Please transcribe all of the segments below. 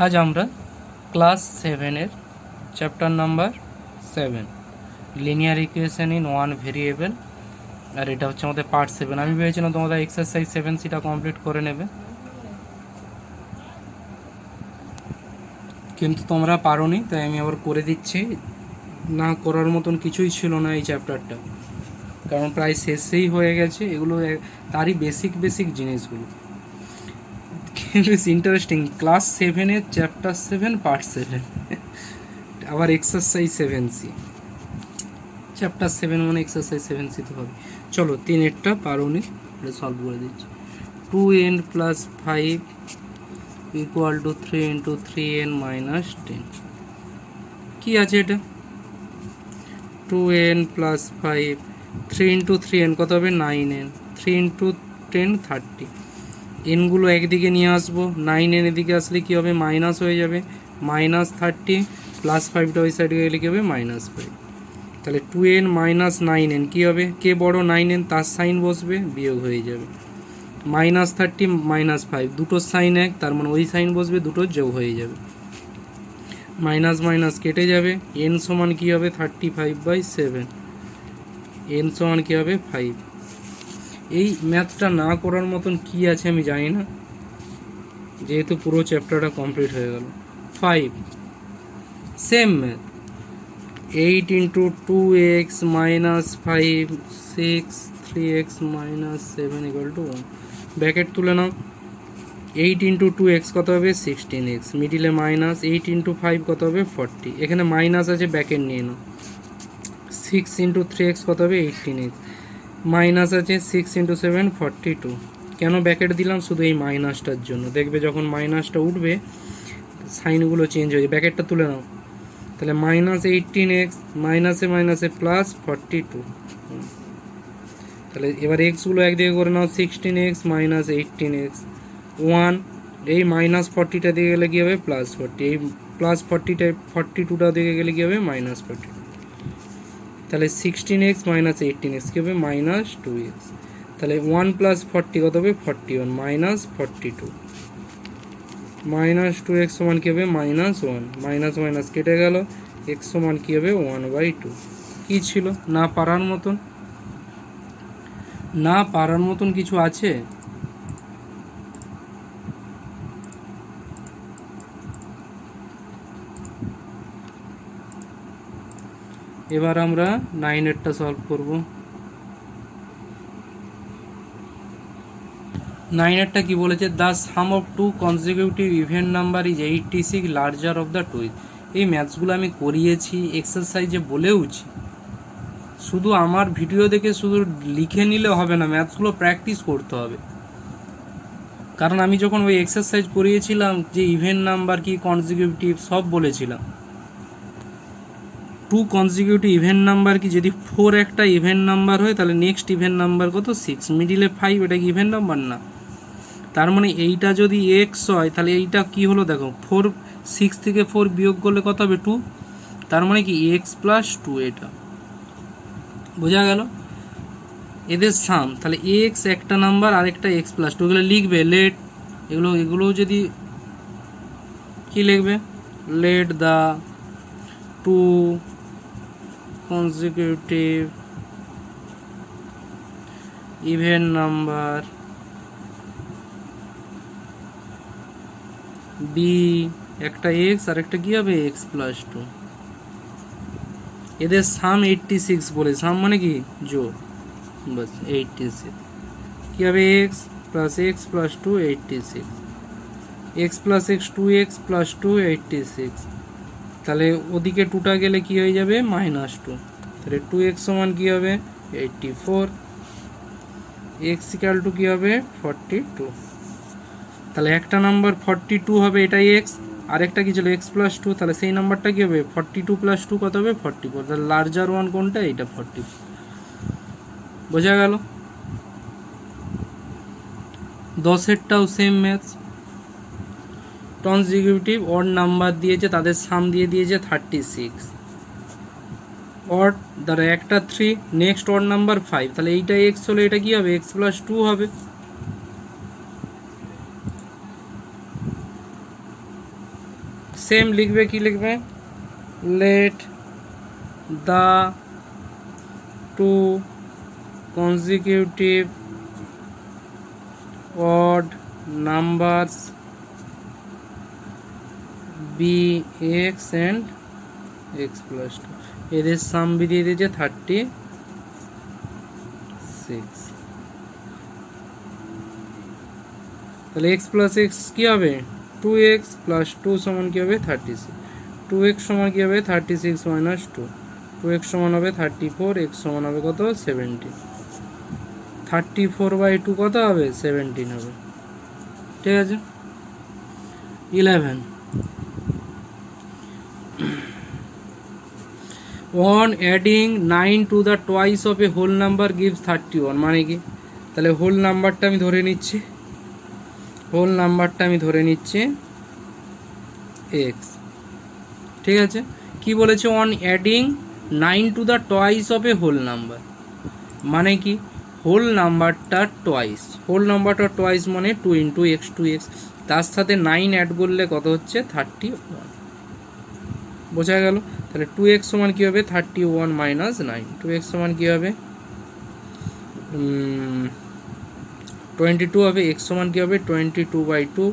आज আমরা ক্লাস 7 এর chapter number 7 linear equation in one variable, আর এটা হচ্ছে আমাদের পার্ট 7। আমি ভেবেছিলাম তোমরা এক্সারসাইজ 7 কমপ্লিট করে নেবে, কিন্তু তোমরা পারোনি, তাই আমি আবার করে দিচ্ছি। না করার মতন কিছুই ছিল না এই চ্যাপ্টারটা, কারণ প্রায় শেষেই হয়ে গেছে। এগুলো তারই বেসিক জিনিসগুলো। কিন্তু ইন্টারেস্টিং, ক্লাস 7 চ্যাপ্টার 7 পার্ট 7 আবার এক্সারসাইজ 7C। চ্যাপ্টার 7 মানে এক্সারসাইজ 7C তো হবে। চলো 3-এরটা পারোনি, এটা সলভ করে দিচ্ছি। 2n + 5 = 3 × 3n - 10। কি আছে এটা? 2n + 5, 3 × 3n কত হবে? 9n, 3 × 10 30। এনগুলো একদিকে নিয়ে আসবো, 9n এদিকে আসলে কি হবে? মাইনাস হয়ে যাবে, -30 + 5টা ওই সাইডে গেলে কি হবে? -5। তাহলে 2n - 9n কী হবে? কে বড়? 9n, তার সাইন বসবে, বিয়োগ হয়ে যাবে। -30 - 5 দুটোর সাইন এক, তার মানে ওই সাইন বসবে, দুটোর যোগ হয়ে যাবে। মাইনাস মাইনাস কেটে যাবে। n সমান কী হবে? 35/7। n সমান কী হবে? 5। এই ম্যাথটা না করার মতন কি আছে আমি জানি না, যেহেতু পুরো চ্যাপ্টারটা কমপ্লিট হয়ে গেল। 5 same math, 8 × 2x - 5 6 3x - 7 = 1। Bracket তুলে নাও। 8 × 2x কত হবে? 16x, মিডিলে মাইনাস। 8 × 5 কত হবে? 40, এখানে মাইনাস আছে, ব্র্যাকেট নিয়ে নাও। 6 × 3x কত হবে? 18x, মাইনাস আছে। 6 × 7 42। কেন ব্র্যাকেট দিলাম? শুধু এই মাইনাসটার জন্য। দেখবে যখন মাইনাসটা উঠবে সাইনগুলো চেঞ্জ হয়ে যাবে। ব্র্যাকেটটা তুলে নাও। তাহলে -18x, মাইনাসে মাইনাসে +42। তাহলে এবার এক্সগুলো একদিকে করে নাও। 16x - 18x 1, এই -40টা দিকে গেলে কী হবে? +40, এই +40টা 42টা দিকে গেলে কী হবে? -42। তাহলে 16x - 18x কী হবে? -2x। তাহলে 1 + 40 কত হবে? 41, -42। -2x সমান কী হবে? -1, মাইনাস মাইনাস কেটে গেল। x সমান কী হবে? 1/2। কী ছিল? না পারার মতন? না পারার মতন কিছু আছে? এবার আমরা 9-এরটা সলভ করব। 9-এরটা কি বলেছে? The some of 2 consecutive even number is 86 larger of the 2। এই ম্যাথসগুলো আমি করিয়েছি, এক্সারসাইজে বলেওছি। শুধু আমার ভিডিও দেখে শুধু লিখে নিলে হবে না, ম্যাথসগুলো প্র্যাকটিস করতে হবে। কারণ আমি যখন ওই এক্সারসাইজ করিয়েছিলাম যে ইভেন নাম্বার কি, কনজিকিউটিভ সব বলেছিলাম। 2 কনজিকিউটিভ ইভেন নাম্বার কি, যদি 4 একটা ইভেন নাম্বার হয় তাহলে নেক্সট ইভেন নাম্বার কত? 6, মিডিলে 5, এটা কি ইভেন নাম্বার না? তার মানে এইটা যদি এক্স হয় তাহলে এইটা কি হলো? দেখো 4, 6 থেকে 4 বিয়োগ করলে কত হবে? 2। তার মানে কি x + 2, এটা বোঝা গেল? এদের সাম, তাহলে এক্স একটা নাম্বার আর একটা x + 2, এগুলো লিখবে লেট। এগুলো যদি কি লিখবে? Let the 2 consecutive even number b, একটা x আর একটা কি হবে? x + 2। এদের সাম 86 বলে। সাম মানে কি? যোগ, বাস 86। কি হবে? x + x + 2 86, x + x 2x + 2 86। তাহলে ওদিকে 2টা গেলে কি হয়ে যাবে? -2। তাহলে 2x সমান কী হবে? 84, x = কী হবে? 42। তাহলে একটা নাম্বার 42 হবে, এটাই x, আরেকটা কি ছিল? x + 2, তাহলে সেই নাম্বারটা কী হবে? 42 + 2 কত হবে? 44। তাহলে লার্জার ওয়ান কোনটা? এইটা 44। বোঝা গেল? 10-এরটাও same maths. Consecutive odd number দিয়েছে, তাদের সাম দিয়ে দিয়েছে 36। অড দ্বারা একটা 3, নেক্সট অড নাম্বার 5, তাহলে এইটা x হলে এটা কি হবে? x + 2 হবে। সেম লিখবে, কি লিখবে, let the two consecutive odd numbers be x and x plus 2, এদের সাম বেরিয়ে দিয়েছে 36। তাহলে x প্লাস এক্স কী হবে, 2x প্লাস 2 সমান কী হবে 36, 2x সমান কী হবে 36 মাইনাস 2, 2x সমান হবে 34, x সমান হবে কত 17, 34/2 কত হবে 17 হবে। ঠিক আছে। 11 on adding 9 to the twice of a whole number gives 31, মানে কি, তাহলে হোল নাম্বারটা আমি ধরে নিচ্ছি, হোল নাম্বারটা আমি ধরে নিচ্ছি x। ঠিক আছে। কি বলেছে, on adding 9 to the twice of a whole number, মানে কি হোল নাম্বারটা টয়েস, হোল নাম্বারটা টয়েস মানে 2 ইন্টু এক্স 2x, তার সাথে 9 অ্যাড করলে কত হচ্ছে 31, বোঝা গেল। তাহলে 2x সমান কী হবে 31 মাইনাস 9, 2x সমান কী হবে 22 হবে, x সমান কী হবে 22/2,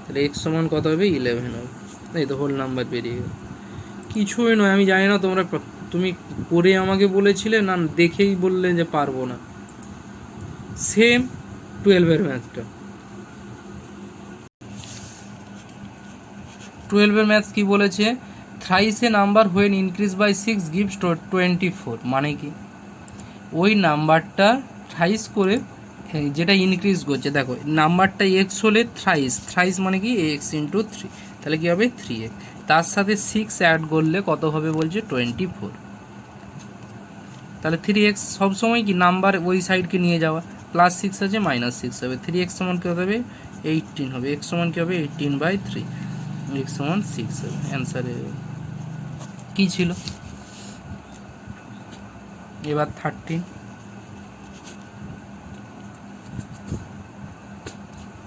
তাহলে x সমান কত হবে 11 হবে। এই তো হোল নাম্বার বেরিয়ে গেল। কিছুই নয়, আমি জানি না তোমরা তুমি করে আমাকে বলেছিলে না দেখেই বললে যে পারবো না, সেম 12-এর ম্যাথটা। 12-এর ম্যাথ কি বলেছে, thrice a number when increase by 6 gives 24, মানে কি ওই নাম্বারটা থ্রাইস করে যেটা ইনক্রিজ করছে, দেখো নাম্বারটা এক্স হলে থ্রাইস, থ্রাইস মানে কি এক্স ইন্টু 3, তাহলে কী হবে 3x, তার সাথে 6 অ্যাড করলে কত হবে বলছে 24, তাহলে 3x সবসময় কি নাম্বার ওই সাইডকে নিয়ে যাওয়া, প্লাস 6 আছে মাইনাস 6 হবে, 3x সমান কী হবে 18 হবে, x সমান কী হবে 18/3, x সমান 6 হবে। অ্যান্সারে কী ছিল, এবার 13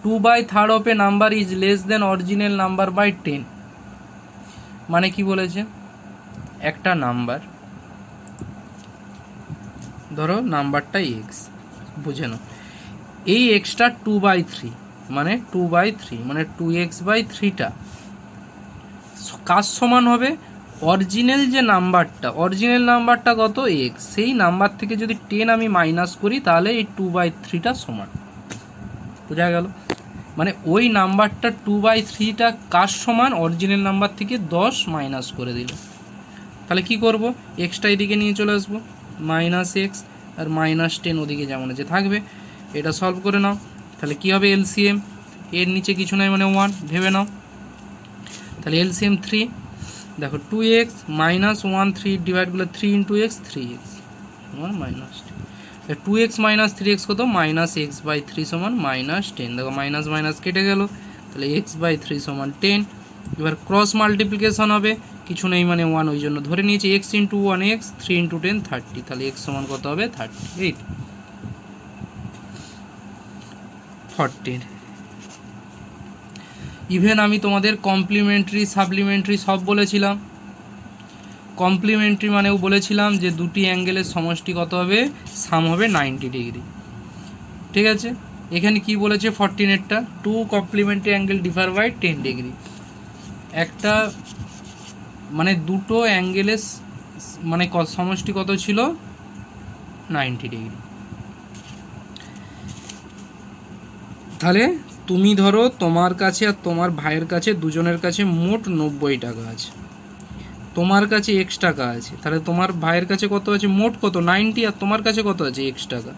2/3 of a number is less than original number by 10, মানে কি বলেছে, একটা নাম্বার ধরো নাম্বারটা এক্স, বুঝে নাও এই এক্সটা 2/3 মানে 2/3 মানে 2x/3টা কার সমান হবে, অরিজিনাল যে নাম্বারটা, অরিজিনাল নাম্বারটা কত এক্স, সেই নাম্বার থেকে যদি 10 আমি মাইনাস করি তাহলে এই 2/3টা সমান, বোঝা গেল। মানে ওই নাম্বারটা 2/3টা কার সমান, অরিজিনাল নাম্বার থেকে 10 মাইনাস করে দিল, তাহলে কি করব, এক্সটা এদিকে নিয়ে চলে আসবো, মাইনাস এক্স আর মাইনাস 10 ওদিকে যেমন আছে থাকবে, এটা সলভ করে নাও, তাহলে কি হবে এলসিএম, এর নিচে কিছু নাই মানে 1 ভেবে নাও, তাহলে এলসিএম 3, দেখো 2x মাইনাস 1 3 ডিভাইড করলে 3 ইন্টু এক্স 3x সমান মাইনাস 10, 2x মাইনাস 3x কত মাইনাস x/3 সমান মাইনাস 10, দেখো মাইনাস মাইনাস কেটে গেল, তাহলে x/3 সমান 10, এবার ক্রস মাল্টিপ্লিকেশন হবে, কিছু নেই মানে 1, ওই জন্য ধরে নিয়েছি x ইন্টু 1x 3 ইন্টু 10 30, তাহলে x সমান কত হবে 38। 14 ইভেন আমি তোমাদের কমপ্লিমেন্টারি সাপ্লিমেন্টারি সব বলেছিলাম, কমপ্লিমেন্টারি মানেও বলেছিলাম যে দুটি অ্যাঙ্গেলের সমষ্টি কত হবে, সাম হবে 90 ডিগ্রি। ঠিক আছে, এখানে কি বলেছে 14-এরটা, 2 complementary angle differ by 10 degree, একটা মানে দুটো অ্যাঙ্গেলের মানে সমষ্টি কত ছিল 90 ডিগ্রি। তাহলে তুমি ধরো তোমার কাছে আর তোমার ভাইয়ের কাছে দুজনের কাছে মোট 90 টাকা আছে, তোমার কাছে x টাকা আছে, তাহলে তোমার ভাইয়ের কাছে কত আছে মোট কত 90, আর তোমার কাছে কত আছে x টাকা,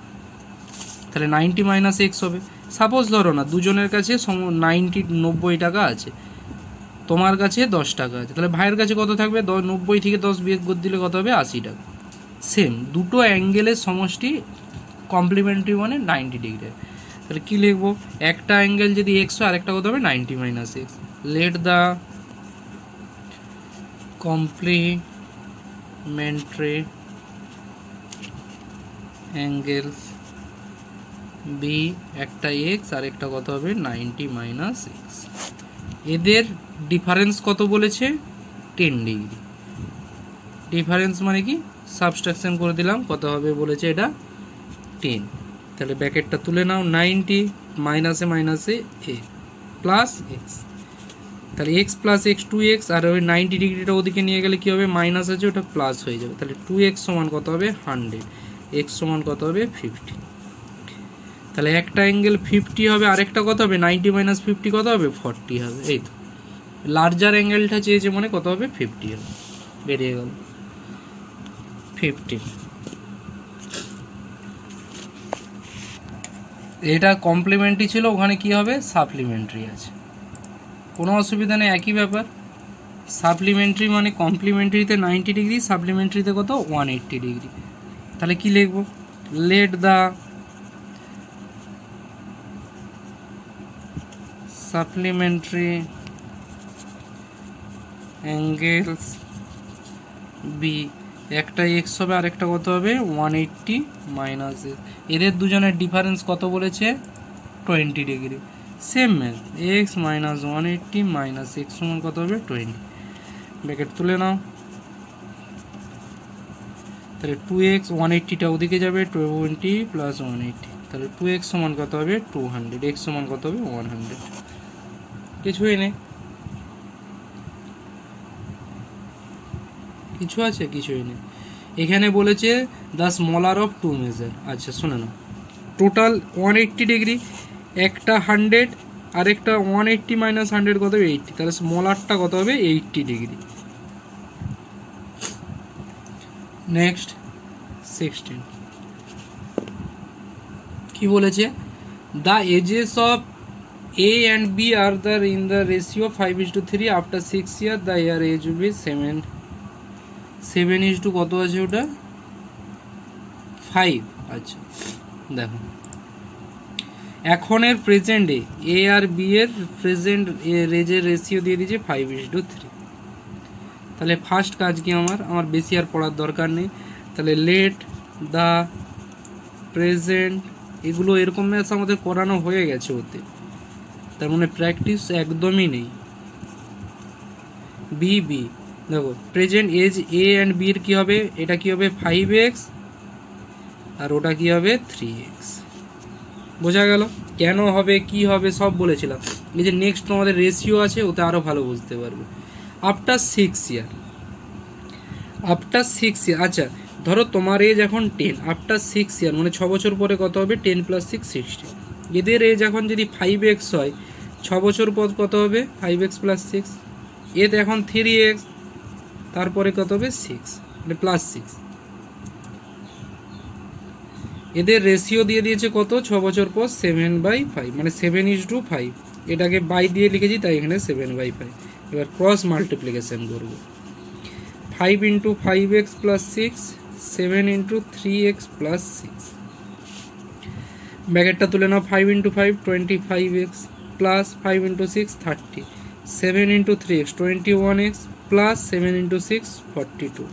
তাহলে 90 মাইনাস x হবে। সাপোজ ধরো না দুজনের কাছে 90 টাকা আছে, তোমার কাছে 10 টাকা আছে, তাহলে ভাইয়ের কাছে কত থাকবে 90 থেকে 10 বিয়োগ করে দিলে কত হবে 80 টাকা। সেম দুটো অ্যাঙ্গেলের সমষ্টি কমপ্লিমেন্টারি মানে 90 ডিগ্রি, তাহলে কী লিখবো, একটা অ্যাঙ্গেল যদি এক্স হয় আরেকটা কত হবে 90 minus x, let the complementary angles be, একটা এক্স আর একটা কত হবে 90 মাইনাস এক্স, এদের ডিফারেন্স কত বলেছে 10 ডিগ্রি। ডিফারেন্স মানে কি সাবস্ট্রাকশন করে দিলাম, কত হবে বলেছে এটা 10। তাহলে ব্র্যাকেটটা তুলে নাও, 90 মাইনাসে মাইনাসে এ প্লাস এক্স, তাহলে এক্স প্লাস এক্স 2x, আর ওই 90 ডিগ্রিটা ওদিকে নিয়ে গেলে কী হবে মাইনাস আছে ওটা প্লাস হয়ে যাবে, তাহলে 2x সমান কত হবে 100, এক্স সমান কত হবে 50। তাহলে একটা অ্যাঙ্গেল 50 হবে, আরেকটা কত হবে 90 মাইনাস 50 কত হবে 40 হবে। এই তো লার্জার অ্যাঙ্গেলটা চেয়েছে মানে কত হবে 50 হবে, বেরিয়ে গেল 50। এটা কমপ্লিমেন্টারি ছিল, ওখানে কি হবে সাপ্লিমেন্টারি আছে, কোনো অসুবিধা নেই, একই ব্যাপার। সাপ্লিমেন্টারি মানে কমপ্লিমেন্টারিতে 90 ডিগ্রি, সাপ্লিমেন্টারিতে কত 180 ডিগ্রি। তাহলে কি লিখবো, let the supplementary angles be, একটা এক্স হবে আরেকটা কত হবে 180 মাইনাস এক্স, এদের দুজনের ডিফারেন্স কত বলেছে 20 degree. Same math, x minus 180 minus x সমান কত হবে 20, ব্র্যাকেট তুলে নাও, তাহলে 2x 180টা ওদিকে যাবে 20 প্লাস 180, তাহলে 2x সমান কত হবে 200, x সমান কত হবে 100, কিছুই নেই, কিছু আছে কিছুই নেই। এখানে বলেছে the smaller of to measure. আচ্ছা শুনে নাও, টোটাল 180 ডিগ্রি, একটা 100 আরেকটা 180 মাইনাস 100 কত হবে 80, তাহলে স্মলারটা কত হবে 80 ডিগ্রি। নেক্সট 16 কি বলেছে, the ages of A and B are there in the ratio 5:3 after 6 years the year age will be 7 কত আছে ওটা 5। আচ্ছা দেখো এখনের প্রেজেন্টে এ আর বি এর প্রেজেন্ট রেজের রেশিও দিয়ে দিয়েছে 5:3। তাহলে ফার্স্ট কাজ কি আমার বেশি আর পড়ার দরকার নেই, তাহলে লেট দ্য প্রেজেন্ট, এগুলো এরকম ম্যাথস আমাদের করানো হয়ে গেছে ওতে, তার মানে প্র্যাকটিস একদমই নেই। বি বি দেখো present age A and B এর কী হবে, এটা কী হবে 5x আর ওটা কী হবে 3x। বোঝা গেল কেন হবে কি হবে সব বলেছিলাম। এই যে নেক্সট তোমাদের রেশিও আছে ওতে আরও ভালো বুঝতে পারবে। আফটার 6 ইয়ার, আফটার 6 ইয়ার, আচ্ছা ধরো তোমার এজ এখন 10, আফটার 6 ইয়ার মানে 6 বছর পরে কত হবে 10 + 6 60, এদের এজ এখন যদি 5x হয় 6 বছর পর কত হবে 5x + 6, এতে এখন 3x, তারপরে কত হবে 6 মানে +6, এদের রেশিও দিয়ে দিয়েছে কত 6 বছর পর 7/5 মানে 7:5, এটাকে বাই দিয়ে লিখেছি তাই এখানে 7/5। এবার ক্রস মাল্টিপ্লিকেশন করব, 5 × 5x + 6, 7 × 3x + 6, ব্র্যাকেটটা তুলে নাও, 5 × 5 25x plus 5 × 6 30, 7 × 3x 21x plus 7 × 6 42,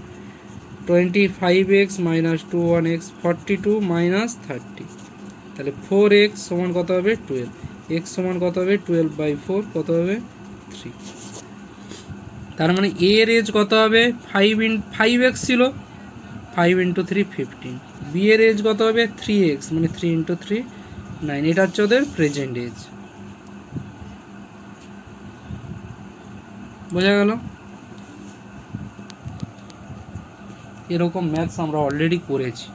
25x minus 21x 42 minus 30, তাহলে 4x সমান কত হবে 12, x সমান কত হবে 12/4 কত হবে 3। তার মানে এর এজ কত হবে 5x ছিল 5 × 3 15, বি এর এজ কত হবে 3x মানে 3 × 3 9, এটা হচ্ছে ওদের প্রেজেন্ট এজ। বোঝা গেল, এরকম ম্যাথস আমরা অলরেডি করেছি,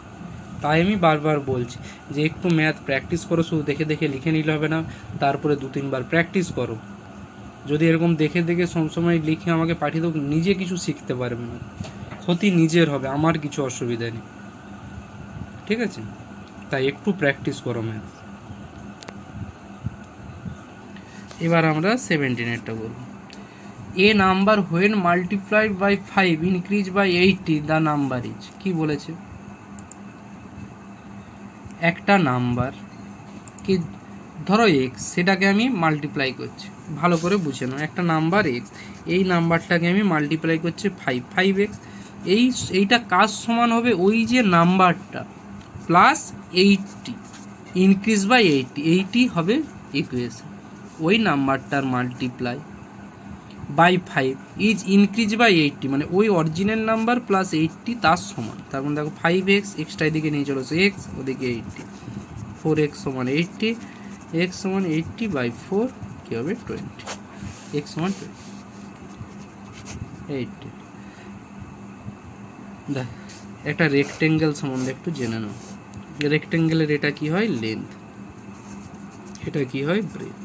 তাই আমি বারবার বলছি যে একটু ম্যাথ প্র্যাকটিস করো, শুধু দেখে দেখে লিখে নিলে হবে না, তারপরে 2-3 বার প্র্যাকটিস করো। যদি এরকম দেখে দেখে সবসময় লিখে আমাকে পাঠিয়ে দাও, নিজে কিছু শিখতে পারবে না, ক্ষতি নিজের হবে, আমার কিছু অসুবিধা নেই, ঠিক আছে? তাই একটু প্র্যাকটিস করো ম্যাথ। এবার আমরা 17-এরটা বলবো, a number when multiplied by 5 increase by 80 the number is, কি বলেছে একটা নাম্বার কি ধরো এক্স, সেটাকে আমি মাল্টিপ্লাই করছি, ভালো করে বুঝে নাও, একটা নাম্বার এক্স, এই নাম্বারটাকে আমি মাল্টিপ্লাই করছি 5x, এইটা কাজ সমান হবে ওই যে নাম্বারটা প্লাস 80 ইনক্রিজ বাই 80 হবে ইকুয়েশন, ওই নাম্বারটার multiply by 5 is increase by 80, মানে ওই অরিজিনাল নাম্বার প্লাস 80 তার সমান। তার মানে দেখো 5x, এক্সটা এদিকে নিয়ে চলেছে এক্স, ওদিকে 80, 4x সমান 80, x সমান 80 বাই 4 কী হবে 20, x সমান 80। দেখ একটা রেক্টেঙ্গেল সম্বন্ধে একটু জেনে নাও। রেক্টেঙ্গেলের এটা কি হয় লেন্থ, এটা কি হয় ব্রেথ।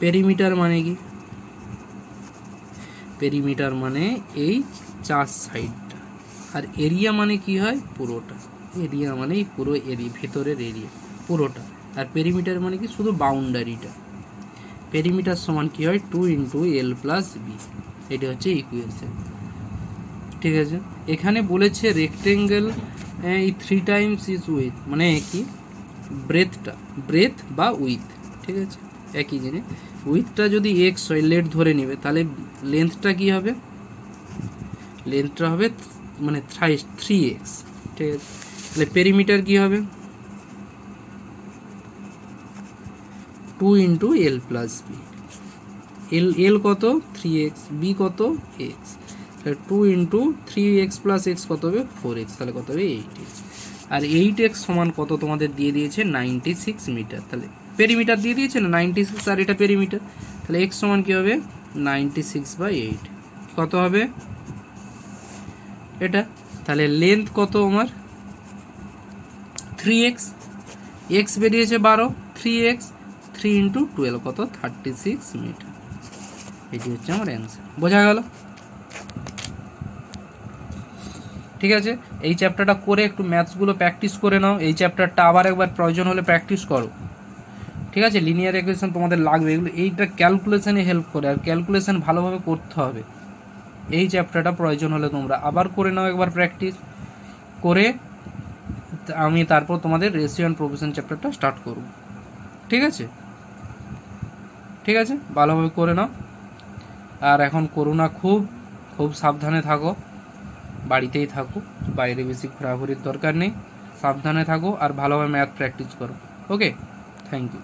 পেরিমিটার মানে কি? পেরিমিটার মানে এই চার সাইডটা, আর এরিয়া মানে কি হয় পুরোটা। এরিয়া মানে এই পুরো এরিয়া, ভেতরের এরিয়া পুরোটা। আর পেরিমিটার মানে কি শুধু বাউন্ডারিটা। পেরিমিটার সমান কি হয় 2 × L + B, এটা হচ্ছে ইকুয়েশন। ঠিক আছে, এখানে বলেছে রেক্টেঙ্গেল এই 3 টাইমস ইজ উইথ, মানে কি ব্রেথটা, ব্রেথ বা উইথ, ঠিক আছে একই জিনিস। উইথটা যদি এক্স হয়, লেট ধরে নেবে, তাহলে লেন্থটা কি হবে? লেন্থটা হবে মানে 3x, ঠিক আছে। তাহলে পেরিমিটার কি হবে 2 × L + B। L কত 3x, B কত x, তাহলে 2 × 3x + x কত হবে 4x, তাহলে কত হবে 8x। আর 8x সমান কত তোমাদের দিয়ে দিয়েছে 96 মিটার। তাহলে পেরিমিটার দিয়ে দিয়েছে না 96, আর এটা পেরিমিটার, তাহলে x সমান কী হবে 96/8, কত হবে এটা। তাহলে লেন্থ কত আমার 3x, x বেরিয়েছে 12, 3x 3 × 12 কত 36 মিটার। এটি হচ্ছে আমার অ্যান্সার। বোঝা গেল? ঠিক আছে, এই চ্যাপ্টারটা করে একটু ম্যাথসগুলো প্র্যাকটিস করে নাও। এই চ্যাপ্টারটা আবার একবার প্রয়োজন হলে প্র্যাকটিস করো। ঠিক আছে, লিনিয়ার ইকুয়েশন তোমাদের লাগবে, এগুলো এইটা ক্যালকুলেশনে হেল্প করে, আর ক্যালকুলেশন ভালোভাবে করতে হবে। এই চ্যাপ্টারটা প্রয়োজন হলে তোমরা আবার করে নাও একবার প্র্যাকটিস করে, আমি তারপর তোমাদের রেশিও অ্যান্ড প্রপোর্শন চ্যাপ্টারটা স্টার্ট করব। ঠিক আছে, ঠিক আছে, ভালোভাবে করে নাও। আর এখন করোনা খুব খুব সাবধানে থাকো, বাড়িতেই থাকো, বাইরে বেশি ঘোরাঘুরির দরকার নেই, সাবধানে থাকো আর ভালোভাবে ম্যাথ প্র্যাকটিস করো। ওকে, থ্যাংক ইউ।